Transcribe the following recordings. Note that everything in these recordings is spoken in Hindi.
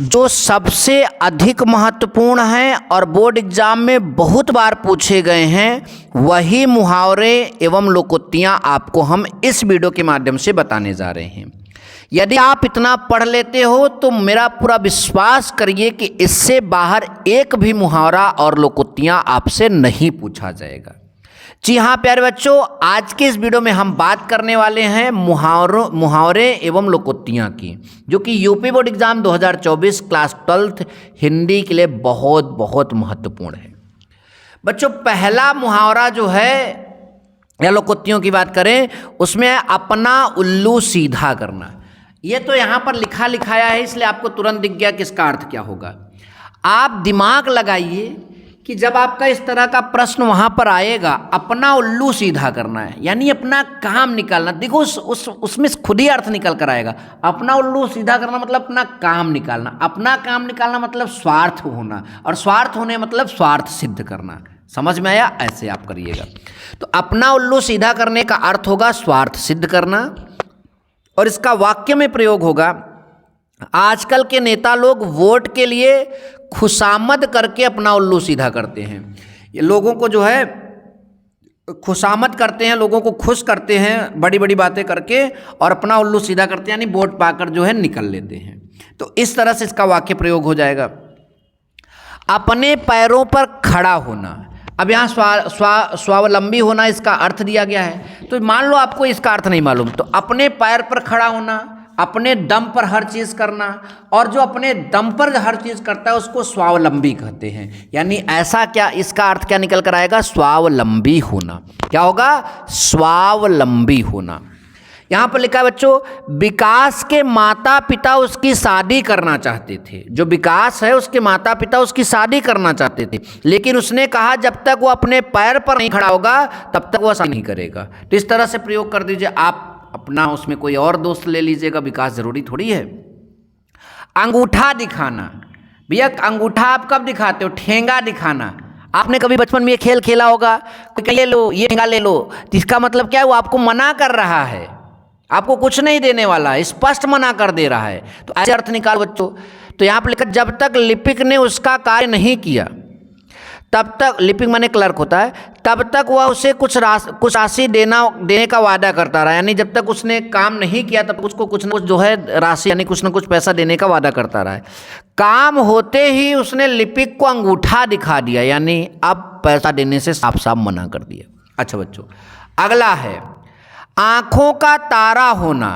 जो सबसे अधिक महत्वपूर्ण हैं और बोर्ड एग्जाम में बहुत बार पूछे गए हैं, वही मुहावरे एवं लोकोक्तियाँ आपको हम इस वीडियो के माध्यम से बताने जा रहे हैं। यदि आप इतना पढ़ लेते हो तो मेरा पूरा विश्वास करिए कि इससे बाहर एक भी मुहावरा और लोकोक्तियाँ आपसे नहीं पूछा जाएगा। जी हाँ प्यारे बच्चों, आज के इस वीडियो में हम बात करने वाले हैं मुहावरे एवं लोकोक्तियाँ की, जो कि UP board exam 2024 class 12th Hindi के लिए बहुत बहुत महत्वपूर्ण है। बच्चों, पहला मुहावरा जो है या लोकोक्तियों की बात करें, उसमें अपना उल्लू सीधा करना। ये तो यहाँ पर लिखाया है, इसलिए आपको तुरंत दिख गया कि इसका अर्थ क्या होगा। आप दिमाग लगाइए कि जब आपका इस तरह का प्रश्न वहाँ पर आएगा, अपना उल्लू सीधा करना है यानी अपना काम निकालना। देखो उसमें खुद ही अर्थ निकल कर आएगा। अपना उल्लू सीधा करना मतलब अपना काम निकालना, अपना काम निकालना मतलब स्वार्थ होना, और स्वार्थ होने मतलब स्वार्थ सिद्ध करना। समझ में आया? ऐसे आप करिएगा। तो अपना उल्लू सीधा करने का अर्थ होगा स्वार्थ सिद्ध करना, और इसका वाक्य में प्रयोग होगा, आजकल के नेता लोग वोट के लिए खुशामद करके अपना उल्लू सीधा करते हैं। ये लोगों को जो है खुशामद करते हैं, लोगों को खुश करते हैं बड़ी बड़ी बातें करके, और अपना उल्लू सीधा करते हैं यानी वोट पाकर जो है निकल लेते हैं। तो इस तरह से इसका वाक्य प्रयोग हो जाएगा। अपने पैरों पर खड़ा होना। अब यहाँ स्वावलंबी होना इसका अर्थ दिया गया है। तो मान लो आपको इसका अर्थ नहीं मालूम, तो अपने पैर पर खड़ा होना, अपने दम पर हर चीज़ करना, और जो अपने दम पर हर चीज़ करता है उसको स्वावलंबी कहते हैं। यानी ऐसा क्या, इसका अर्थ क्या निकल कर आएगा? स्वावलंबी होना। क्या होगा? स्वावलंबी होना। यहाँ पर लिखा है बच्चों, विकास के माता पिता उसकी शादी करना चाहते थे। जो विकास है उसके माता पिता उसकी शादी करना चाहते थे, लेकिन उसने कहा जब तक वो अपने पैर पर नहीं खड़ा होगा तब तक वो शादी नहीं करेगा। तो इस तरह से प्रयोग कर दीजिए। आप अपना उसमें कोई और दोस्त ले लीजिएगा, विकास जरूरी थोड़ी है। अंगूठा दिखाना। भैया अंगूठा आप कब दिखाते हो? ठेंगा दिखाना। आपने कभी बचपन में ये खेल खेला होगा, ले लो ये ठेंगा ले लो, तो इसका मतलब क्या है? वो आपको मना कर रहा है, आपको कुछ नहीं देने वाला है, स्पष्ट मना कर दे रहा है। तो ऐसे अर्थ निकाल बच्चों। तो यहाँ पर लिखा, जब तक लिपिक ने उसका कार्य नहीं किया तब तक, लिपिक माने क्लर्क होता है, तब तक वह उसे कुछ राशि देने का वादा करता रहा। यानी जब तक उसने काम नहीं किया तब उसको कुछ न कुछ जो है राशि यानी कुछ न कुछ पैसा देने का वादा करता रहा है। काम होते ही उसने लिपिक को अंगूठा दिखा दिया, यानी अब पैसा देने से साफ साफ मना कर दिया। अच्छा बच्चों, अगला है आँखों का तारा होना।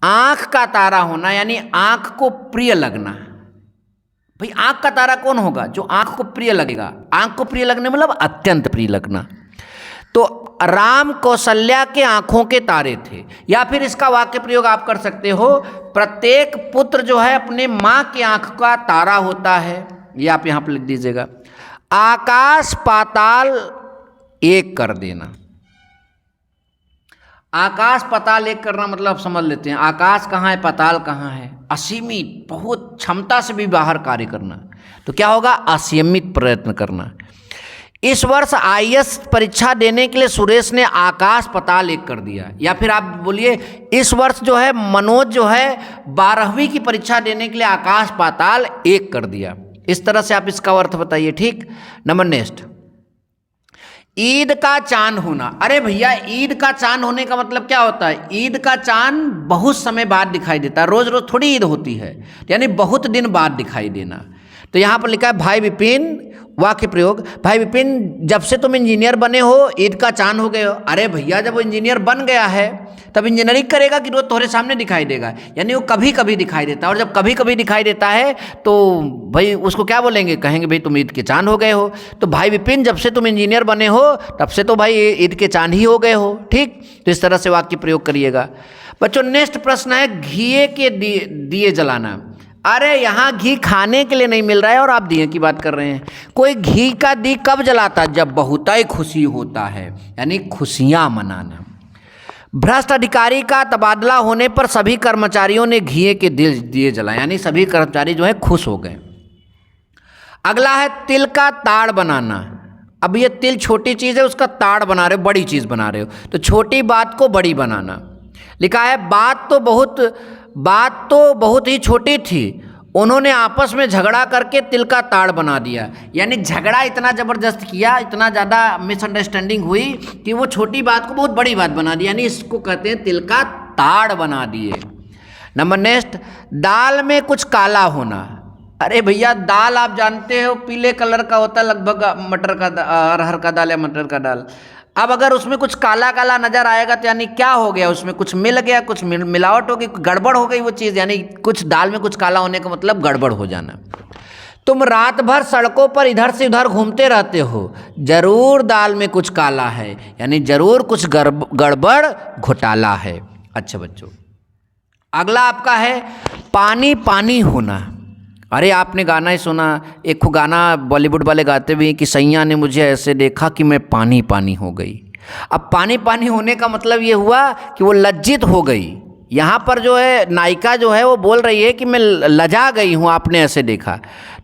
आँख का तारा होना यानी आँख को प्रिय लगना। भाई आँख का तारा कौन होगा? जो आँख को प्रिय लगेगा। आँख को प्रिय लगने मतलब अत्यंत प्रिय लगना। तो राम कौशल्या के आँखों के तारे थे। या फिर इसका वाक्य प्रयोग आप कर सकते हो, प्रत्येक पुत्र जो है अपने माँ की आँख का तारा होता है। ये आप यहाँ पर लिख दीजिएगा। आकाश पाताल एक कर देना। आकाश पाताल एक करना मतलब समझ लेते हैं, आकाश कहाँ है पाताल कहाँ है? असीमित, बहुत क्षमता से भी बाहर कार्य करना। तो क्या होगा? असीमित प्रयत्न करना। इस वर्ष आईएएस परीक्षा देने के लिए सुरेश ने आकाश पाताल एक कर दिया। या फिर आप बोलिए, इस वर्ष जो है मनोज जो है 12वीं की परीक्षा देने के लिए आकाश पाताल एक कर दिया। इस तरह से आप इसका अर्थ बताइए। ठीक, नंबर नेक्स्ट, ईद का चांद होना। अरे भैया ईद का चांद होने का मतलब क्या होता है? ईद का चांद बहुत समय बाद दिखाई देता है, रोज रोज थोड़ी ईद होती है, यानी बहुत दिन बाद दिखाई देना। तो यहाँ पर लिखा है, भाई विपिन, वाक्य प्रयोग, भाई विपिन जब से तुम इंजीनियर बने हो ईद का चांद हो गए हो। अरे भैया जब वो इंजीनियर बन गया है तब इंजीनियरिंग करेगा कि रोज तुम्हारे सामने दिखाई देगा? यानी वो कभी कभी दिखाई देता है, और जब कभी कभी दिखाई देता है तो भाई उसको क्या बोलेंगे? कहेंगे भाई तुम ईद के चांद हो गए हो। तो भाई विपिन जब से तुम इंजीनियर बने हो तब से तो भाई ईद के चांद ही हो गए हो। ठीक, तो इस तरह से वाक्य प्रयोग करिएगा। बच्चों नेक्स्ट प्रश्न है घिए के दिए जलाना। अरे यहाँ घी खाने के लिए नहीं मिल रहा है और आप दिए की बात कर रहे हैं। कोई घी का दी कब जलाता है? जब बहुत ही खुशी होता है, यानी खुशियाँ मनाना। भ्रष्ट अधिकारी का तबादला होने पर सभी कर्मचारियों ने घी के दिए जलाए, यानी सभी कर्मचारी जो है खुश हो गए। अगला है तिल का ताड़ बनाना। अब ये तिल छोटी चीज़ है, उसका ताड़ बना रहे हो, बड़ी चीज़ बना रहे हो, तो छोटी बात को बड़ी बनाना। लिखा है बात तो बहुत ही छोटी थी, उन्होंने आपस में झगड़ा करके तिल का ताड़ बना दिया। यानी झगड़ा इतना ज़बरदस्त किया, इतना ज़्यादा मिसअंडरस्टैंडिंग हुई कि वो छोटी बात को बहुत बड़ी बात बना दी, यानी इसको कहते हैं तिल का ताड़ बना दिए। नंबर नेक्स्ट, दाल में कुछ काला होना। अरे भैया दाल आप जानते हो पीले कलर का होता है लगभग, मटर का अरहर का दाल या मटर का दाल। अब अगर उसमें कुछ काला काला नजर आएगा तो यानी क्या हो गया, उसमें कुछ मिल गया, कुछ मिलावट हो गई, गड़बड़ हो गई वो चीज़, यानी कुछ दाल में कुछ काला होने का मतलब गड़बड़ हो जाना। तुम रात भर सड़कों पर इधर से उधर घूमते रहते हो, जरूर दाल में कुछ काला है, यानी जरूर कुछ गड़बड़ घोटाला है। अच्छा बच्चों, अगला आपका है पानी पानी होना। अरे आपने गाना ही सुना, एक गाना बॉलीवुड वाले गाते भी हैं कि सैया ने मुझे ऐसे देखा कि मैं पानी पानी हो गई। अब पानी पानी होने का मतलब ये हुआ कि वो लज्जित हो गई। यहाँ पर जो है नायिका जो है वो बोल रही है कि मैं लजा गई हूँ, आपने ऐसे देखा।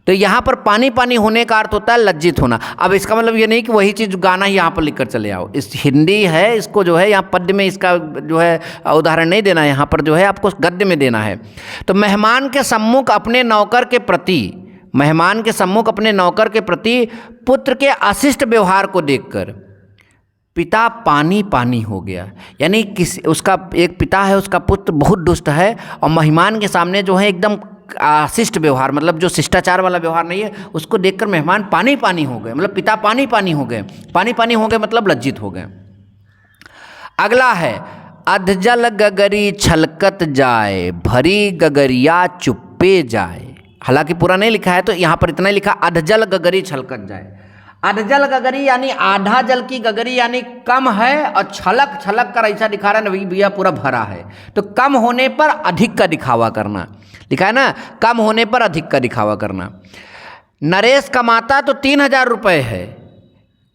तो यहाँ पर पानी पानी होने का अर्थ होता है लज्जित होना। अब इसका मतलब ये नहीं कि वही चीज़ गाना ही यहाँ पर लिख कर चले आओ, इस हिंदी है, इसको जो है यहाँ पद्य में इसका जो है उदाहरण नहीं देना है, यहाँ पर जो है आपको गद्य में देना है। तो मेहमान के सम्मुख अपने नौकर के प्रति, मेहमान के सम्मुख अपने नौकर के प्रति पुत्र के अशिष्ट व्यवहार को देखकर पिता पानी पानी हो गया। यानी उसका एक पिता है, उसका पुत्र बहुत दुष्ट है और मेहमान के सामने जो है एकदम अशिष्ट व्यवहार, मतलब जो शिष्टाचार वाला व्यवहार नहीं है, उसको देखकर मेहमान पानी पानी हो गए, मतलब पिता पानी पानी हो गए। पानी पानी हो गए मतलब लज्जित हो गए। अगला है अधजल गगरी छलकत जाए, भरी गगरिया चुप्पे जाए। हालांकि पूरा नहीं लिखा है तो यहाँ पर इतना ही लिखा अधजल गगरी छलकत जाए। अधजल गगरी यानी आधा जल की गगरी, यानी कम है, और छलक छलक कर ऐसा दिखा रहा है भैया पूरा भरा है। तो कम होने पर अधिक का दिखावा करना, लिखा है ना, कम होने पर अधिक का दिखावा करना। नरेश कमाता तो 3,000 रुपये है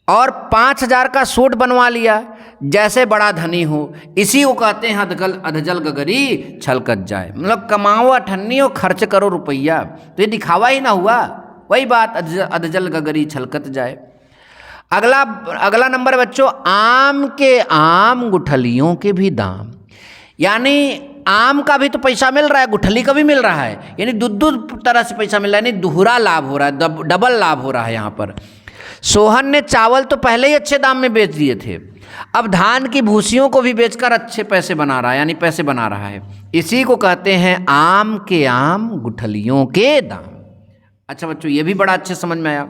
और 5,000 का सूट बनवा लिया, जैसे बड़ा धनी हो। इसी को कहते हैं अधजल गगरी छलकत जाए, मतलब कमाओ अठन्नी और खर्च करो रुपया। तो ये दिखावा ही ना हुआ, वही बात अधजल गगरी छलकत जाए। अगला नंबर बच्चों, आम के आम गुठलियों के भी दाम। यानी आम का भी तो पैसा मिल रहा है, गुठली का भी मिल रहा है, यानी दो तरह से पैसा मिल रहा है, यानी दोहरा लाभ हो रहा है, डबल लाभ हो रहा है यहाँ पर। सोहन ने चावल तो पहले ही अच्छे दाम में बेच दिए थे, अब धान की भूसियों को भी बेचकर अच्छे पैसे बना रहा है, यानी पैसे बना रहा है। इसी को कहते हैं आम के आम गुठलियों के दाम। अच्छा बच्चों, ये भी बड़ा अच्छे समझ में आया।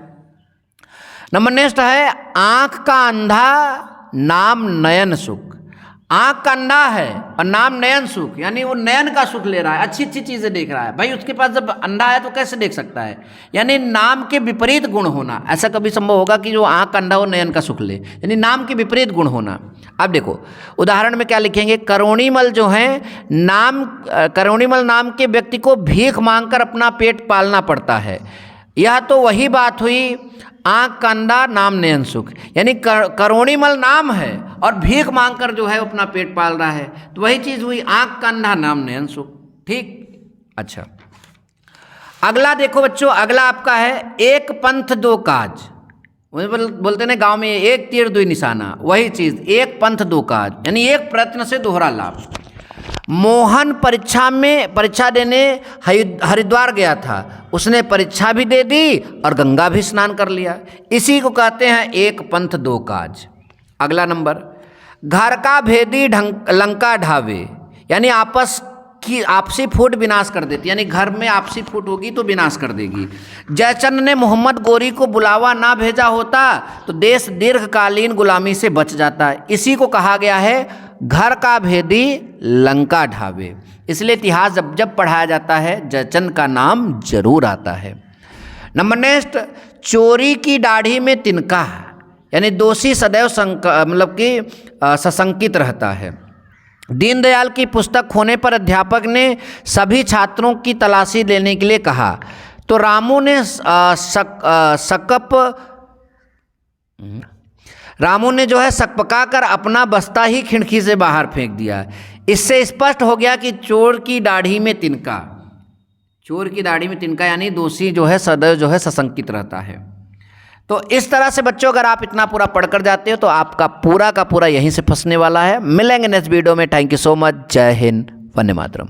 नंबर नेक्स्ट है आंख का अंधा नाम नयन सुख। आंख का अंधा है और नाम नयन सुख, यानी वो नयन का सुख ले रहा है, अच्छी अच्छी चीजें देख रहा है। भाई उसके पास जब अंधा है तो कैसे देख सकता है, यानी नाम के विपरीत गुण होना। ऐसा कभी संभव होगा कि जो आंख का अंधा हो नयन का सुख ले, यानी नाम के विपरीत गुण होना। अब देखो उदाहरण में क्या लिखेंगे, करोड़ीमल जो है करोड़ीमल नाम के व्यक्ति को भीख मांगकर अपना पेट पालना पड़ता है। यह तो वही बात हुई आंख का अंधा नाम नयन सुख, यानी करोड़ीमल नाम है और भीख मांगकर जो है अपना पेट पाल रहा है, तो वही चीज हुई आंख का अंधा नाम नयन सुख। ठीक। अच्छा अगला देखो बच्चों, अगला आपका है एक पंथ दो काज। बोलते ना गांव में एक तीर दो निशाना, वही चीज एक पंथ दो काज, यानी एक प्रयत्न से दोहरा लाभ। मोहन परीक्षा देने हरिद्वार गया था, उसने परीक्षा भी दे दी और गंगा भी स्नान कर लिया। इसी को कहते हैं एक पंथ दो काज। अगला नंबर, घर का भेदी लंका ढावे, यानी आपसी फूट विनाश कर देती, यानी घर में आपसी फूट होगी तो विनाश कर देगी। जयचंद ने मोहम्मद गोरी को बुलावा ना भेजा होता तो देश दीर्घकालीन गुलामी से बच जाता। इसी को कहा गया है घर का भेदी लंका ढावे। इसलिए इतिहास जब पढ़ाया जाता है जयचंद का नाम जरूर आता है। नंबर नेक्स्ट, चोरी की दाढ़ी में तिनका, यानी दोषी सदैव मतलब कि सशंकित रहता है। दीनदयाल की पुस्तक खोने पर अध्यापक ने सभी छात्रों की तलाशी लेने के लिए कहा, तो रामू ने जो है सकपकाकर अपना बस्ता ही खिड़की से बाहर फेंक दिया। इससे स्पष्ट हो गया कि चोर की दाढ़ी में तिनका, चोर की दाढ़ी में तिनका यानी दोषी जो है सदैव जो है सशंकित रहता है। तो इस तरह से बच्चों अगर आप इतना पूरा पढ़कर जाते हो तो आपका पूरा का पूरा यहीं से फंसने वाला है। मिलेंगे नेक्स्ट वीडियो में। Thank you so much. जय हिंद, वंदे मातरम।